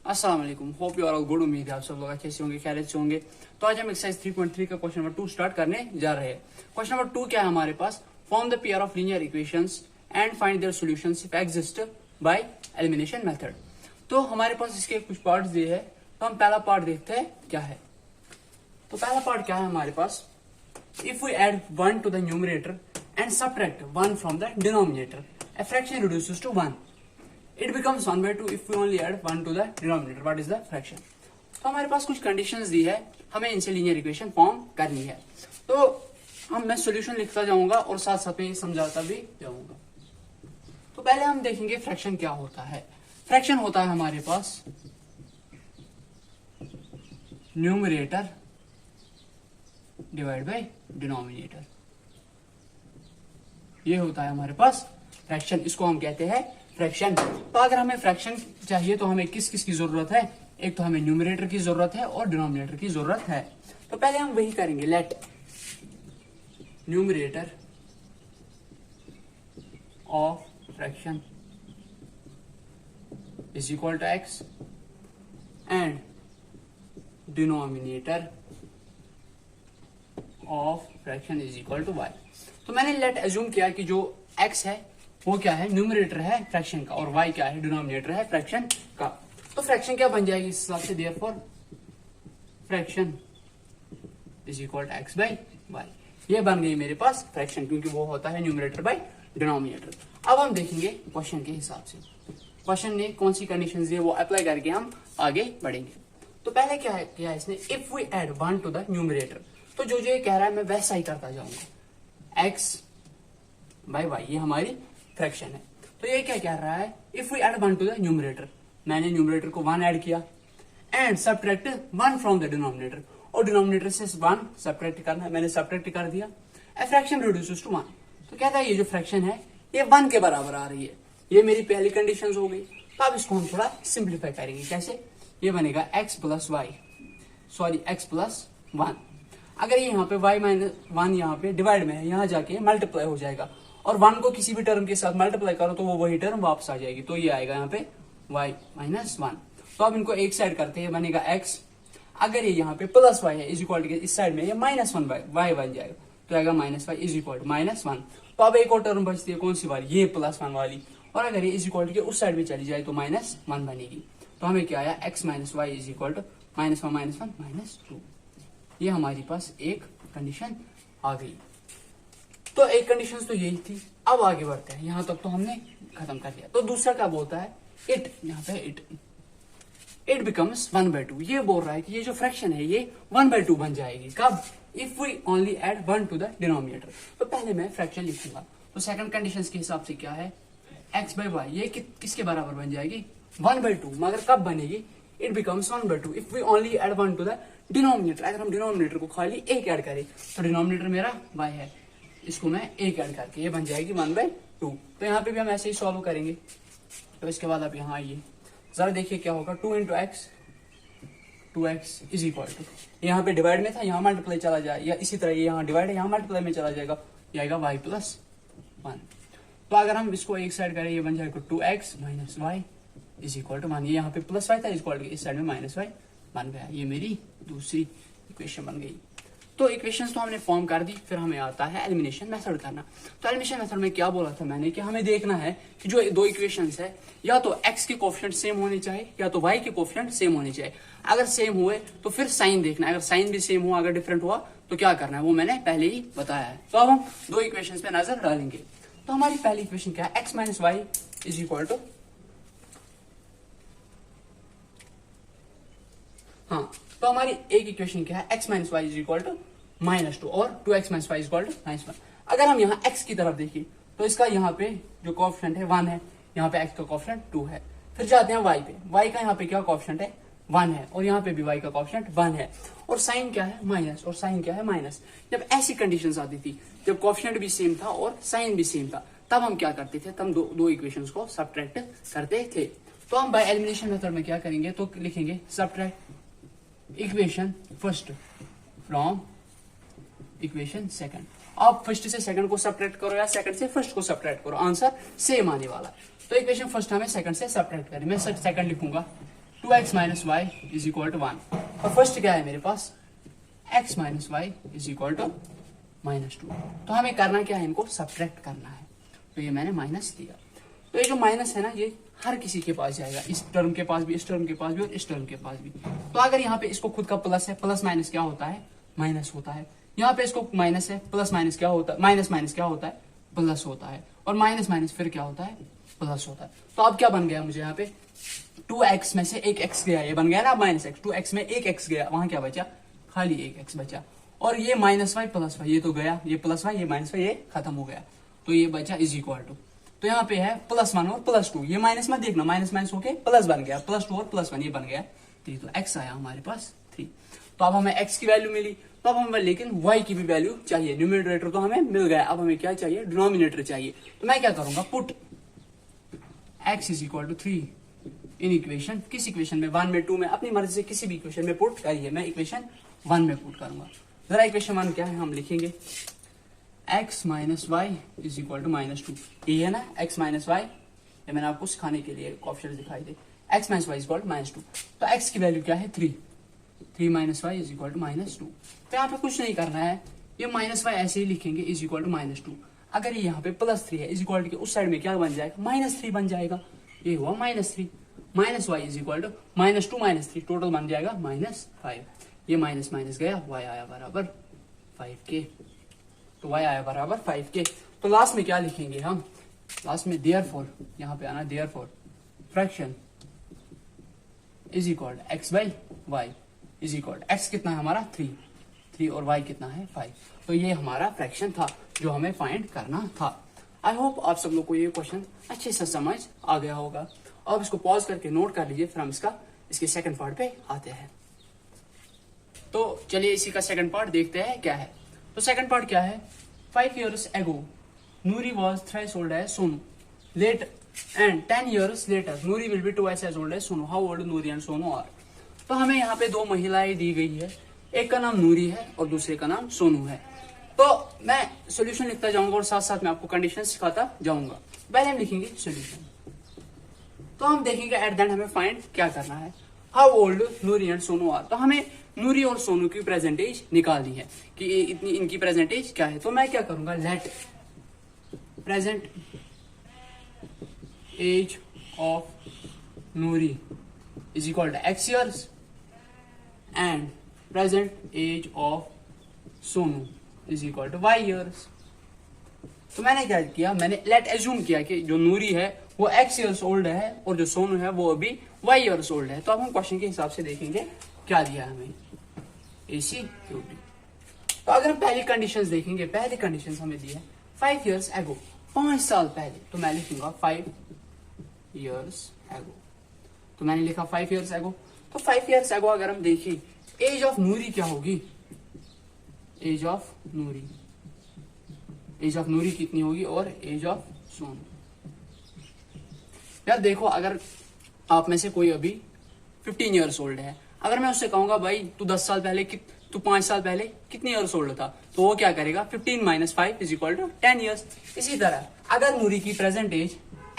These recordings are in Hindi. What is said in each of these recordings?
अस्सलाम वालेकुम, hope you are all good. उम्मीद है आप सब लोग अच्छे से होंगे, खैरियत से होंगे। तो आज हम एक्सरसाइज 3.3 का क्वेश्चन नंबर 2 स्टार्ट करने जा रहे हैं। क्वेश्चन नंबर 2 क्या है हमारे पास? Form the pair of linear equations and find their solutions if exist by elimination method. तो हमारे पास इसके कुछ पार्ट्स दिए हैं, तो हम पहला पार्ट देखते हैं क्या है। तो पहला पार्ट क्या है हमारे पास? If we add 1 to the numerator and subtract 1 from the denominator, a fraction reduces to 1. It becomes 1/2 if we only add 1 to the denominator. What is the fraction? तो हमारे पास कुछ कंडीशंस दी है, हमें इनसे लीनियर इक्वेशन फॉर्म करनी है। तो मैं सॉल्यूशन लिखता जाऊंगा और साथ साथ में समझाता भी जाऊंगा। तो पहले हम देखेंगे फ्रैक्शन क्या होता है। फ्रैक्शन होता है हमारे पास न्यूमरेटर डिवाइड बाय डिनोमिनेटर, ये होता है हमारे पास फ्रैक्शन। इसको हम कहते हैं फ्रैक्शन। तो अगर हमें फ्रैक्शन चाहिए तो हमें किस किस की जरूरत है? एक तो हमें न्यूमरेटर की जरूरत है और डिनोमिनेटर की जरूरत है। तो पहले हम वही करेंगे। Let numerator of fraction is equal to x and denominator of fraction is equal to y. तो मैंने लेट एज्यूम किया कि जो x है वो क्या है? न्यूमरेटर है फ्रैक्शन का, और y क्या है? डिनोमिनेटर है फ्रैक्शन का। तो फ्रैक्शन क्या बन जाएगी इस हिसाब से? Therefore fraction is equal to x by y। ये बन गई मेरे पास फ्रैक्शन, क्योंकि वो होता है न्यूमरेटर बाई डिनोमिनेटर। अब हम देखेंगे क्वेश्चन के हिसाब से क्वेश्चन ने कौन सी कंडीशन दी है, वो अप्लाई करके हम आगे बढ़ेंगे। तो पहले क्या है किया इसने? If we add 1 to the numerator, तो जो ये कह रहा है मैं वैसा ही करता जाऊंगा। x बाई वाई, ये हमारी फ्रैक्शन है। तो ये क्या कह रहा है? If we add 1 to the numerator, मैंने न्यूमरेटर को 1 ऐड किया and subtract 1 from the denominator, और डिनोमिनेटर से 1 सबट्रैक्ट करना है, मैंने सबट्रैक्ट कर दिया। A fraction reduces to 1। तो कहता है ये जो फ्रैक्शन है ये 1 के बराबर आ रही है। ये मेरी पहली कंडीशन हो गई। तो अब इसको हम थोड़ा सिंप्लीफाई करेंगे। कैसे? ये बनेगा x plus y, sorry x plus 1। अगर ये यहाँ पे y माइनस 1 यहाँ पे डिवाइड में है, यहाँ जाके मल्टीप्लाई हो जाएगा, और 1 को किसी भी टर्म के साथ मल्टीप्लाई करो तो वो वही टर्म वापस आ जाएगी। तो ये आएगा यहाँ पे y माइनस 1। तो अब इनको एक साइड करते हैं, बनेगा x। अगर ये यहाँ पे प्लस y है इज इक्वल टू इस साइड में ये माइनस 1 y बन जाएगा, तो आएगा minus y is equal to minus 1। तो अब एक और टर्म बचती है, कौन सी वाली? ये प्लस 1 वाली। और अगर ये इज इक्वल टू उस साइड में चली जाए तो माइनस 1 बनेगी। तो हमें क्या आया? x minus y is equal to minus 1 minus 2। ये हमारे पास एक कंडीशन आ गई। तो एक कंडीशन तो यही थी। अब आगे बढ़ते हैं, यहां तक तो हमने खत्म कर दिया। तो दूसरा क्या बोलता है? इट, यहाँ पे इट बिकम्स 1/2। ये बोल रहा है कि ये जो फ्रैक्शन है ये 1/2 बन जाएगी। कब? If we only add 1 to the denominator. तो पहले मैं फ्रैक्शन लिखूंगा। तो सेकंड कंडीशन के हिसाब से क्या है? x बाई वाई, ये किसके बराबर बन जाएगी? 1/2। मगर कब बनेगी? It becomes 1/2 if we only add 1 to the denominator. अगर हम डिनोमिनेटर को खाली एक ऐड करें, तो डिनोमिनेटर मेरा y है, इसको मैं एक ऐड करके ये बन जाएगी 1/2। तो यहाँ पे भी हम ऐसे ही सॉल्व करेंगे। तो इसके बाद आप यहाँ आइए, जरा देखिए क्या होगा। 2 into x, 2x is equal to, यहाँ पे डिवाइड में था, यहाँ मल्टीप्लाई चला जाए, या इसी तरह ये यहाँ डिवाइड है, यहाँ मल्टीप्लाई में चला जाएगा, ये आएगा y प्लस 1। तो अगर हम इसको एक साइड करें, ये बन जाएगा 2x minus y is equal to 1। ये यहाँ पे प्लस वाई था, इज इक्वल टू इस साइड में माइनस वाई बन गया। ये मेरी दूसरी इक्वेशन बन गई। तो इक्वेशंस तो हमने फॉर्म कर दी, फिर हमें आता है एलिमिनेशन मेथड करना। तो एलिमिनेशन मेथड में क्या बोला था मैंने कि हमें देखना है कि जो दो इक्वेशंस है, या तो x के कोफिशिएंट सेम होने चाहिए या तो y के कोफिशिएंट सेम होने चाहिए। अगर सेम हुए तो फिर साइन देखना है, अगर साइन भी सेम हुआ, अगर डिफरेंट हुआ तो क्या करना है वो मैंने पहले ही बताया है। तो अब हम दो इक्वेशंस पे नजर डालेंगे। तो हमारी पहली इक्वेशन क्या है? x minus y is equal to, हाँ, तो हमारी एक इक्वेशन क्या है? x minus y is equal to -2 और 2x minus y is equal to -1। अगर हम यहाँ x की तरफ देखिए तो इसका यहाँ पे जो कोफिशिएंट है 1 है, यहाँ पे x का कोफिशिएंट 2 है। फिर जाते हैं y पे, y का यहाँ पे क्या कोफिशिएंट है? 1 है, और यहाँ पे भी y का कोफिशिएंट 1 है, और साइन क्या है? माइनस, और साइन क्या है? माइनस। जब ऐसी कंडीशंस आती थी, जब कोफिशिएंट भी सेम था और साइन भी सेम था, तब हम क्या करते थे? तब दो इक्वेशंस को सबट्रैक्ट करते थे। तो हम बाय एलिमिनेशन मेथड में क्या करेंगे? तो लिखेंगे subtract equation first from equation second. आप फर्स्ट से सेकंड को सबट्रैक्ट करो या सेकंड से फर्स्ट को सबट्रैक्ट करो, आंसर सेम आने वाला। तो इक्वेशन फर्स्ट हमें सेकंड से सबट्रैक्ट करें। मैं सेकंड लिखूंगा 2x minus y is equal to 1। और फर्स्ट क्या है मेरे पास, x minus y is equal to -2। तो हमें करना क्या है, इनको सब्ट्रैक्ट करना है। तो ये मैंने माइनस दिया। तो ये जो माइनस है ना, ये हर किसी के पास जाएगा, इस टर्म के पास भी, इस टर्म के पास भी और इस टर्म के पास भी। तो अगर यहाँ पे इसको खुद का प्लस है, प्लस माइनस क्या होता है, माइनस होता है। यहाँ पे इसको माइनस है, प्लस माइनस क्या होता है, माइनस माइनस क्या होता है, प्लस होता है। और माइनस माइनस फिर क्या होता है, प्लस होता है। तो अब क्या बन गया मुझे यहाँ पे, 2x में से एक x गया, ये बन गया ना माइनस x। 2x में एक x गया, वहां क्या बचा, खाली एक x बचा। और ये माइनस वाई प्लस वाई, ये तो गया, ये प्लस वाई, ये माइनस वाई, ये खत्म हो गया। तो ये बचा इज इक्वल टू, तो यहाँ पे है +1 और +2। ये माइनस मत देखना, माइनस माइनस होके प्लस बन गया, +2 और +1 ये बन गया 3। तो x आया हमारे पास 3। तो अब हमें x की वैल्यू मिली, तो अब हमें लेकिन y की भी वैल्यू चाहिए। न्यूमरेटर तो हमें मिल गया, अब हमें क्या चाहिए, डिनोमिनेटर चाहिए। तो मैं क्या करूंगा, put x is equal to 3 in equation, किस इक्वेशन में, 1 में, 2 में, अपनी मर्जी से किसी भी इक्वेशन में पुट करिए। मैं इक्वेशन 1 में पुट करूंगा। जरा इक्वेशन 1 क्या है हम लिखेंगे, x minus y is equal to -2। ये है ना x माइनस वाई, ये मैंने आपको सिखाने के लिए ऑप्शन दिखाई दे, x minus y is equal to -2। तो x की वैल्यू क्या है, 3 minus y is equal to -2। तो यहाँ पे कुछ नहीं करना है, ये माइनस वाई ऐसे ही लिखेंगे इज इक्वल टू -2। अगर ये यहाँ पे +3 है, इज इक्वल टू के उस साइड में क्या बन जाएगा, -3 बन जाएगा। ये हुआ -3, minus y is equal to -2 -3, total बन जाएगा -5। ये माइनस माइनस गया, y आया बराबर 5k। तो y आया बराबर 5k। तो लास्ट में क्या लिखेंगे हम, लास्ट में देयरफॉर, यहाँ पे आना therefore fraction is equal to x by y is equal to, x कितना है हमारा 3 और y कितना है 5। तो ये हमारा फ्रैक्शन था जो हमें फाइंड करना था। आई होप आप सब लोग को ये क्वेश्चन अच्छे से समझ आ गया होगा। अब इसको पॉज करके नोट कर लीजिए, फिर हम इसके सेकंड पार्ट पे आते हैं। तो चलिए इसी का सेकंड पार्ट देखते हैं क्या है। तो सेकंड पार्ट क्या है, 5 years ago Nuri was thrice old as Sonu. Later and 10 years later Nuri will be twice as old as Sonu. How old Nuri and Sonu are? तो हमें यहाँ पे दो महिलाएं दी गई है, एक का नाम नूरी है और दूसरे का नाम सोनू है। तो मैं सॉल्यूशन लिखता जाऊंगा और साथ साथ में आपको कंडीशन सिखाता जाऊंगा। पहले हम लिखेंगे सॉल्यूशन, तो हम देखेंगे एट द एंड हमें फाइंड क्या करना है, how old Noori and Sonu are. तो हमें नूरी और सोनू की प्रेजेंट एज निकालनी है कि इतनी इनकी प्रेजेंट एज क्या है। तो मैं क्या करूंगा, let present age of Noori is equal to x years and present age of Sonu is equal to y years। तो मैंने क्या किया, मैंने लेट एज्यूम किया कि जो नूरी है वो x years ओल्ड है और जो सोनू है वो अभी y years ओल्ड है। तो अब हम क्वेश्चन के हिसाब से देखेंगे क्या दिया है हमें, AC QD। तो अगर हम पहली कंडीशंस देखेंगे, पहली कंडीशंस हमें दी है 5 years ago, 5 साल पहले। तो मैं लिखूंगा 5 years ago। तो मैंने लिखा 5 years ago। तो 5 years ago अगर हम देखें, एज ऑफ नूरी क्या होगी, age of Noori, age of Noori कितनी होगी और एज ऑफ सोनू। यार देखो, अगर आप में से कोई अभी 15 years ओल्ड है, अगर मैं उससे कहूंगा भाई तू 10 साल पहले, तू 5 साल पहले कितनी ईयर्स ओल्ड था, तो वो क्या करेगा, 15 - 5 इज इक्वल टू 10 years। इसी तरह अगर नूरी की प्रेजेंट एज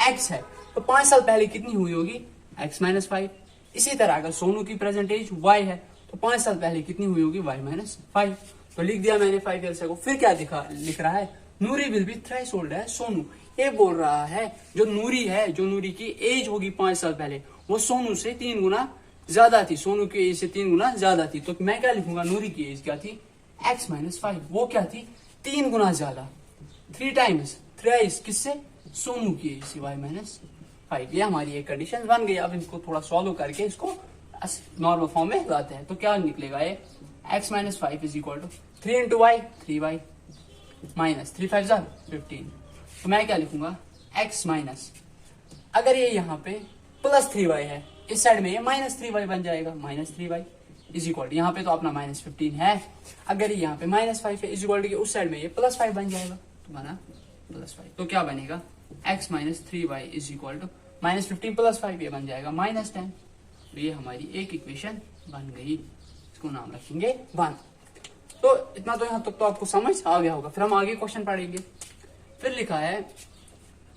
x है तो 5 साल पहले कितनी हुई होगी, x - 5। इसी तरह अगर सोनू की प्रेजेंट एज y है तो 5 साल पहले कितनी हुई होगी, y - 5। तो लिख दिया मैंने 5 years को। फिर क्या लिख रहा है, नूरी विल बी थ्राइस ओल्ड है सोनू। ये बोल रहा है जो नूरी है, जो नूरी की एज होगी 5 साल पहले, वो सोनू से 3 गुना ज्यादा थी, सोनू की एज से 3 गुना ज्यादा थी। तो मैं क्या लिखूंगा, नूरी की एज क्या थी, x - 5, वो क्या थी 3 गुना ज्यादा, 3 times थ्राइस किससे, सोनू की एज से, y - 5। ये हमारी एक कंडीशन बन गई। अब इनको थोड़ा सॉल्व करके इसको नॉर्मल फॉर्म में लाते हैं। तो क्या निकलेगा, ये x - 5 is equal to 3 × y 3y minus 3 5 15। तो मैं क्या लिखूंगा, x माइनस, अगर ये यहाँ पे +3y है, इस साइड में ये -3y बन जाएगा, -3y इज इक्वल टू, यहाँ पे तो अपना -15 है, अगर ये यहाँ पे -5 है इज इक्वल टू उस साइड में ये +5 बन जाएगा, तो बना +5। तो क्या बनेगा, x - 3y is equal to -15 + 5, ये बन जाएगा -10। तो ये हमारी एक इक्वेशन बन गई, इसको नाम रखेंगे 1। तो इतना तो यहाँ तक तो आपको समझ आ गया होगा। फिर हम आगे क्वेश्चन पढ़ेंगे। फिर लिखा है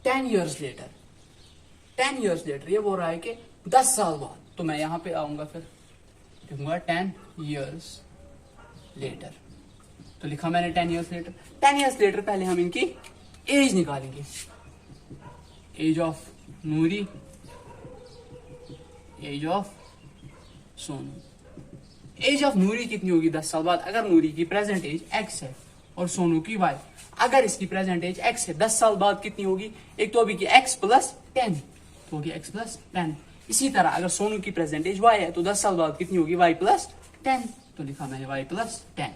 10 years later, 10 years later, ये बोल रहा है कि 10 साल बाद तो मैं यहाँ पे आऊंगा, फिर लिखूंगा 10 years later। तो लिखा मैंने 10 years later। 10 years later पहले हम इनकी एज निकालेंगे। Age of Noori, age of Sonu. Age of Noori कितनी होगी 10 साल बाद? अगर नूरी की प्रेजेंट एज x है और सोनू की y, अगर इसकी प्रेजेंट एज x है 10 साल बाद कितनी होगी? एक तो अभी की x प्लस 10, तो होगी x प्लस 10। इसी तरह अगर सोनू की प्रेजेंट एज y है तो 10 साल बाद कितनी होगी? y प्लस 10, तो लिखा मैंने y प्लस 10।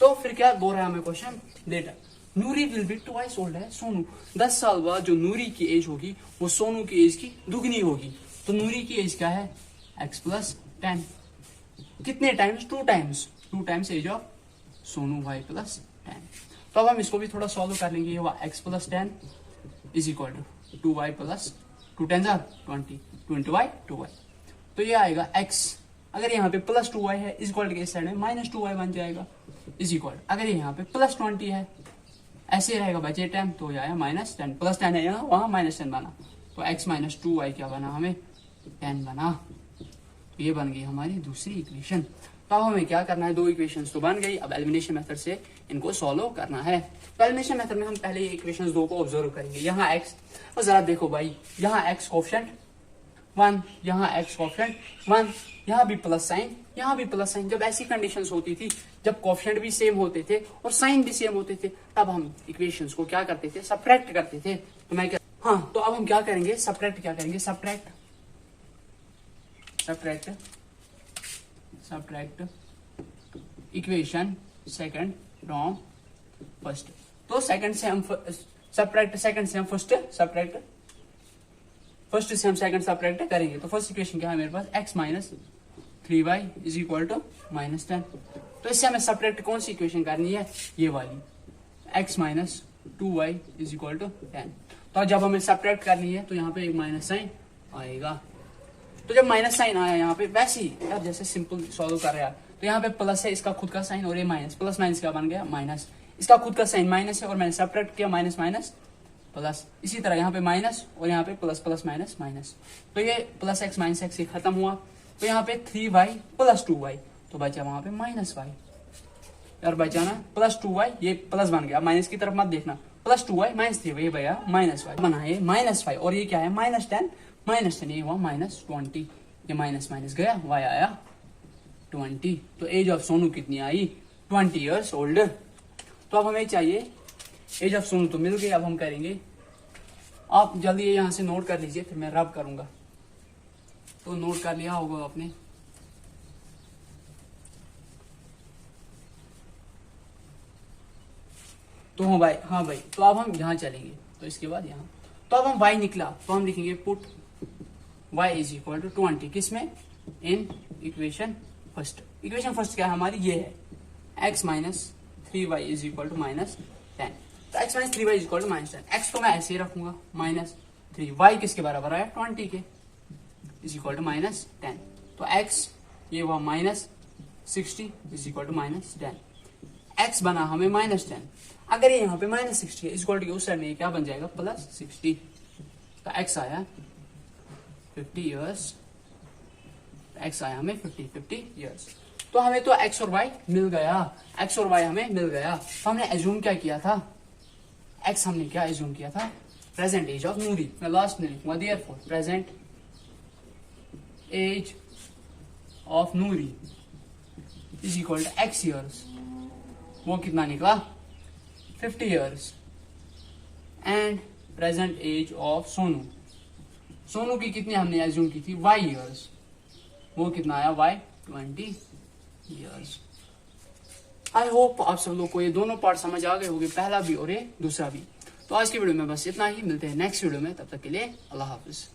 तो फिर क्या बोल रहा है हमें question? Later Noori will be twice old है सोनू। 10 साल बाद जो नूरी की एज होगी वो सोनू की एज की दुगनी होगी। तो नूरी की एज क्या है? x plus 10। कितने times? 2 times age of Sonu y plus 10। तो अब हम इसको भी थोड़ा सॉल्व कर लेंगे। ये हुआ x plus 10 is equal to 2y plus 2 10 20 2y 2y। तो ये आएगा x, अगर यहाँ पे प्लस 2y है इस इक्वल के इस साइड में माइनस 2y बन जाएगा, इज इक्वल अगर यहाँ पे प्लस 20 है ऐसे रहेगा बचे 10, तो आया माइनस 10। प्लस 10 है यहाँ, वहां माइनस 10 बना, तो x माइनस 2y क्या बना? हमें 10 बना। तो ये बन गई हमारी दूसरी इक्वेशन। तो अब हमें क्या करना है? 2 इक्वेशंस तो बन गई, अब एलिमिनेशन मेथड से इनको सॉल्व करना है। तो एलिमिनेशन मेथड में हम पहले ये इक्वेशंस 2 को ऑब्जर्व करेंगे। यहाँ x, और जरा देखो भाई, यहाँ x कोफिशिएंट 1, यहाँ x कोफिशिएंट 1, यहाँ भी प्लस साइन, यहाँ भी प्लस साइन। जब ऐसी कंडीशंस होती थी, जब कोफिशिएंट भी सेम होते थे और साइन भी सेम होते थे, तब हम इक्वेशंस को क्या करते थे? सब्ट्रैक्ट करते थे। तो मैं क्या, हाँ, तो अब हम क्या करेंगे? सब्ट्रैक्ट क्या करेंगे? Subtract equation second from first. तो सेकंड से हम सब्ट्रैक्ट, सेकंड से हम फर्स्ट सब्ट्रैक्ट, फर्स्ट से हम सेकंड सब्ट्रैक्ट करेंगे। तो फर्स्ट इक्वेशन क्या है मेरे पास? x minus 3y is equal to minus 10। तो इससे हमें सब्ट्रैक्ट कौन सी इक्वेशन करनी है? ये वाली, x minus 2y is equal to 10। तो जब हमें सब्ट्रैक्ट करनी है तो यहाँ पे एक माइनस साइन आएगा। तो जब माइनस साइन आया यहाँ पे, वैसे ही यार जैसे सिंपल सॉल्व कर रहा है, तो यहाँ पे प्लस है इसका खुद का साइन और ये माइनस, प्लस माइनस क्या बन गया? माइनस। इसका खुद का साइन माइनस है और मैंने सब्ट्रैक्ट किया, माइनस माइनस प्लस। इसी तरह यहाँ पे माइनस और यहाँ पे प्लस प्लस माइनस माइनस। तो ये प्लस x माइनस x से खत्म हुआ। तो यहाँ पे 3y प्लस 2y, तो बचा वहां पे माइनस y। और बचा ना प्लस 2y, ये प्लस बन गया, माइनस की तरफ मत देखना। प्लस 2y माइनस 3y भैया माइनस y बना है, माइनस y। और ये क्या है? माइनस 10, माइनस 10 ये हुआ माइनस 20। ये माइनस माइनस गया, y आया 20। तो एज ऑफ सोनू कितनी आई? 20 years ओल्ड। तो अब हमें चाहिए एज ऑफ सोनू तो मिल गई। अब हम करेंगे, आप जल्दी यहाँ से नोट कर लीजिए, फिर मैं रब करूंगा। तो नोट कर लिया होगा आपने। तो हाँ भाई, हाँ भाई, तो अब हम यहाँ चलेंगे, तो इसके बाद यहाँ। तो अब हम y निकला, तो हम लिखेंगे put y is equal to 20 किसमें? In equation first. Equation first क्या है हमारी? ये है x minus 3y is equal to minus 10। तो x minus 3y is equal to minus 10। x तो मैं ऐसे ही रखूंगा माइनस 3, y किसके बराबर आया? 20 के, इज इक्वल टू माइनस 10। तो x ये हुआ minus 60 is equal to minus 10। x बना हमें माइनस 10। अगर ये यहाँ पे माइनस 60 है, इस इक्वल टू के उस साइड में क्या बन जाएगा? प्लस 60। तो x आया 50 years, x आया हमें 50 years। तो हमें तो x और y मिल गया, x और y हमें मिल गया। तो हमने एज्यूम क्या किया था? x हमने क्या एज्यूम किया था? Present age of Noori. मैं लास्ट में लिखूंगा therefore present age of Noori is equal to x years। वो कितना निकला? 50 years। And present age of Sonu, Sonu की कितनी हमने एज्यूम की थी? y years। वो कितना आया? y 20 years। आई होप आप सब लोग को ये दोनों पार्ट समझ आ गए होंगे, पहला भी और ये दूसरा भी। तो आज की वीडियो में बस इतना ही, मिलते हैं नेक्स्ट वीडियो में, तब तक के लिए अल्लाह हाफिज।